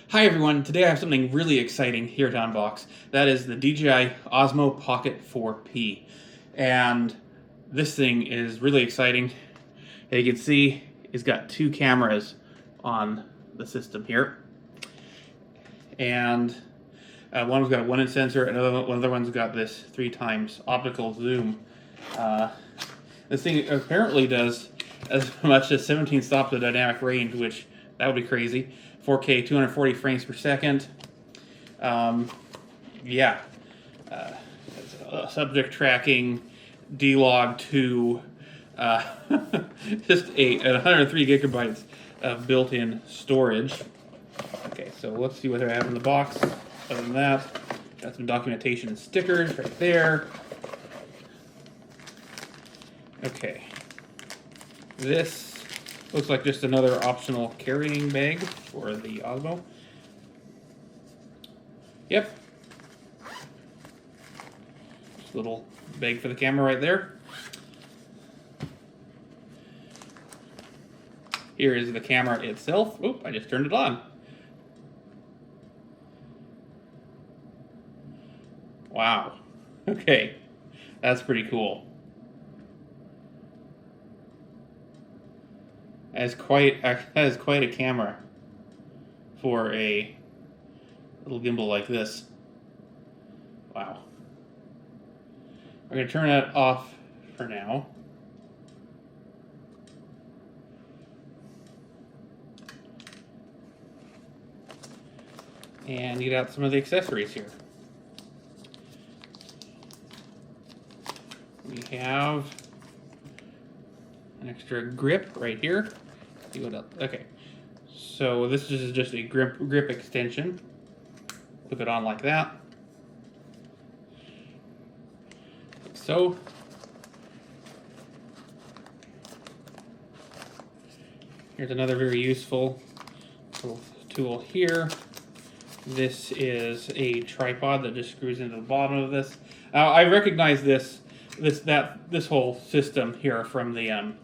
Hi everyone, today I have something really exciting here to unbox. That is the DJI Osmo Pocket 4P. And this thing is really exciting. As you can see, it's got two cameras on the system here. And one's got a 1-inch sensor, and another one's got this 3x optical zoom. This thing apparently does as much as 17 stops of dynamic range, which that would be crazy. 4K, 240 frames per second. Yeah. Subject tracking, D-Log 2, just 103 gigabytes of built-in storage. Okay, so let's see what I have in the box. Other than that, got some documentation and stickers right there. Okay. This looks like just another optional carrying bag for the Osmo. Yep. Just a little bag for the camera right there. Here is the camera itself. Oop, I just turned it on. Wow. Okay. That's pretty cool. That is quite a camera for a little gimbal like this. Wow. We're going to turn that off for now. And get out some of the accessories here. We have an extra grip right here. Okay, so this is just a grip extension. Put it on like that, like so. Here's another very useful little tool here. This is a tripod that just screws into the bottom of this. I recognize this whole system here from the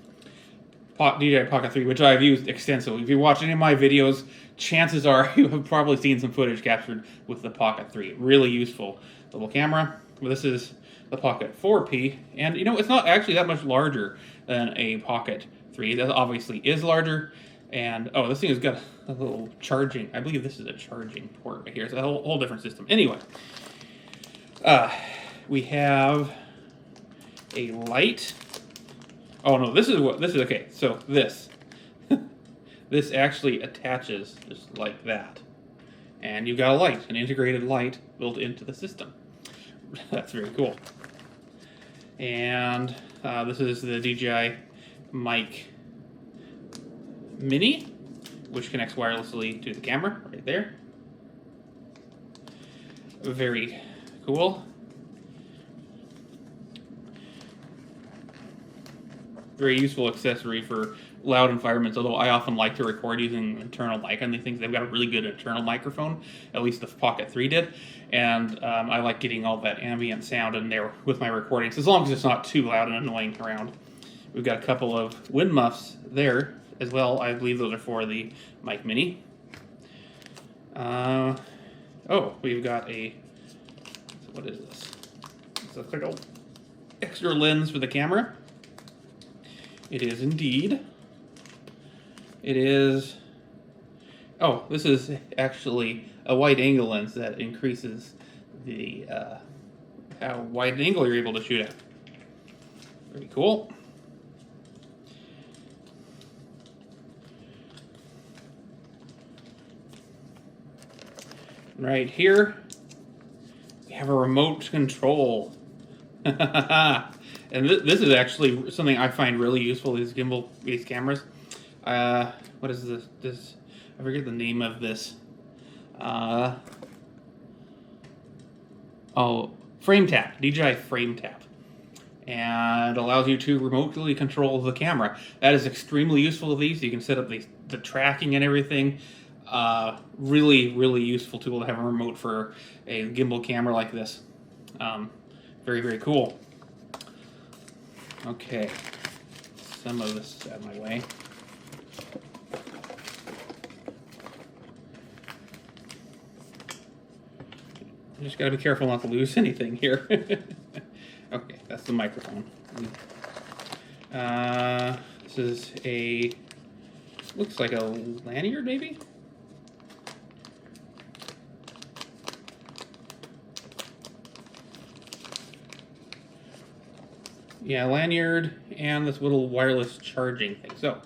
DJI Pocket 3, which I've used extensively. If you watch any of my videos, chances are you have probably seen some footage captured with the Pocket 3. Really useful little camera. Well, this is the Pocket 4P, and you know, it's not actually that much larger than a Pocket 3. That obviously is larger. And oh, this thing has got a little charging. I believe this is a charging port right here. It's a whole different system. Anyway, we have a light. Oh no, this is okay. So this actually attaches just like that, and you've got a light, an integrated light built into the system. That's very cool. And this is the DJI mic Mini, which connects wirelessly to the camera right there. Very cool. Very useful accessory for loud environments, although I often like to record using internal mic on these things. They've got a really good internal microphone, at least the Pocket 3 did, and I like getting all that ambient sound in there with my recordings, as long as it's not too loud and annoying around. We've got a couple of wind muffs there as well. I believe those are for the mic Mini. Oh, we've got what is this? It's a little extra lens for the camera. It is indeed. It is. Oh, this is actually a wide angle lens that increases the how wide an angle you're able to shoot at. Very cool. Right here, we have a remote control. And this is actually something I find really useful, these gimbal-based cameras. What is this? I forget the name of this. Frame Tap, DJI Frame Tap. And allows you to remotely control the camera. That is extremely useful with these. You can set up the tracking and everything. Really, really useful tool to have a remote for a gimbal camera like this. Very, very cool. Okay, some of this out of my way. just gotta be careful not to lose anything here. Okay, that's the microphone. This is a, looks like a lanyard maybe? Yeah, lanyard and this little wireless charging thing. So,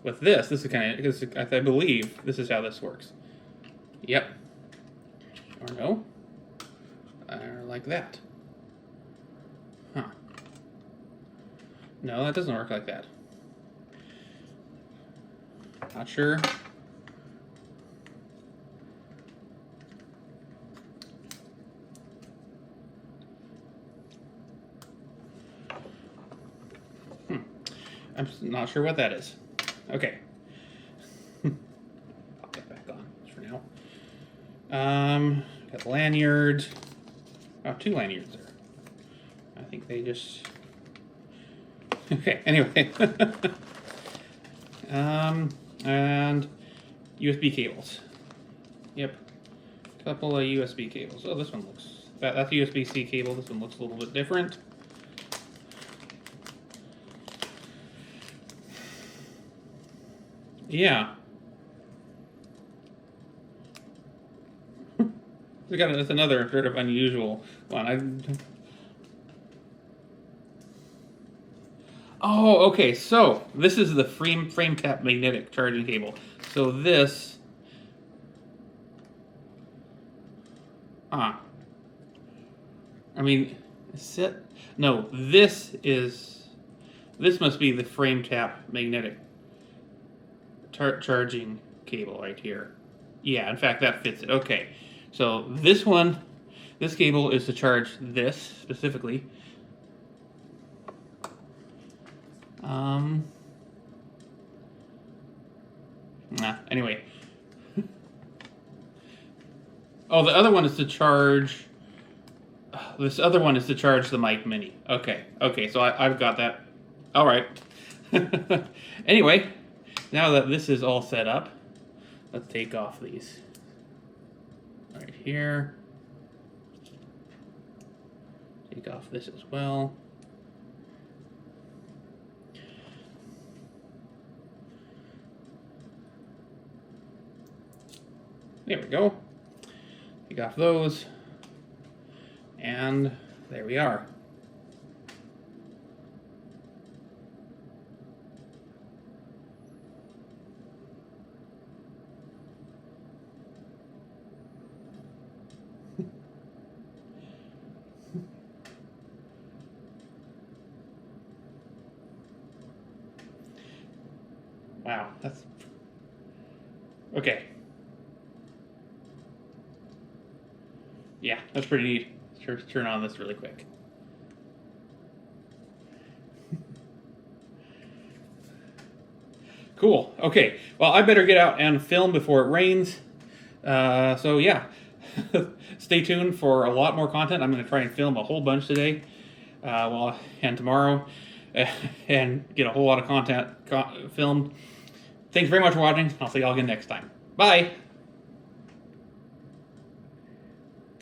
with this is kind of, I believe this is how this works. Yep. Or no. Or like that. Huh. No, that doesn't work like that. Not sure. I'm not sure what that is. Okay. Pop that back on for now. Got the lanyard. Oh, 2 lanyards there. I think they just... Okay, anyway. And USB cables. Yep. Couple of USB cables. Oh, this one looks... That's a USB-C cable. This one looks a little bit different. Yeah. That's another sort of unusual one. Oh, okay. So this is the frame cap magnetic charging cable. So this, I mean, is it? No, this must be the frame tap magnetic charging cable right here. Yeah, in fact, that fits it. Okay, so this cable is to charge this specifically. Anyway. Oh, the other one is to charge. This other one is to charge the mic mini. Okay, so I've got that. All right. Anyway. Now that this is all set up, let's take off these. Right here. Take off this as well. There we go. Take off those. And there we are. Wow, that's... Okay. Yeah, that's pretty neat. Let's turn on this really quick. Cool. Okay. Well, I better get out and film before it rains. So yeah, stay tuned for a lot more content. I'm going to try and film a whole bunch today, and tomorrow, and get a whole lot of content filmed. Thanks very much for watching. I'll see y'all again next time. Bye.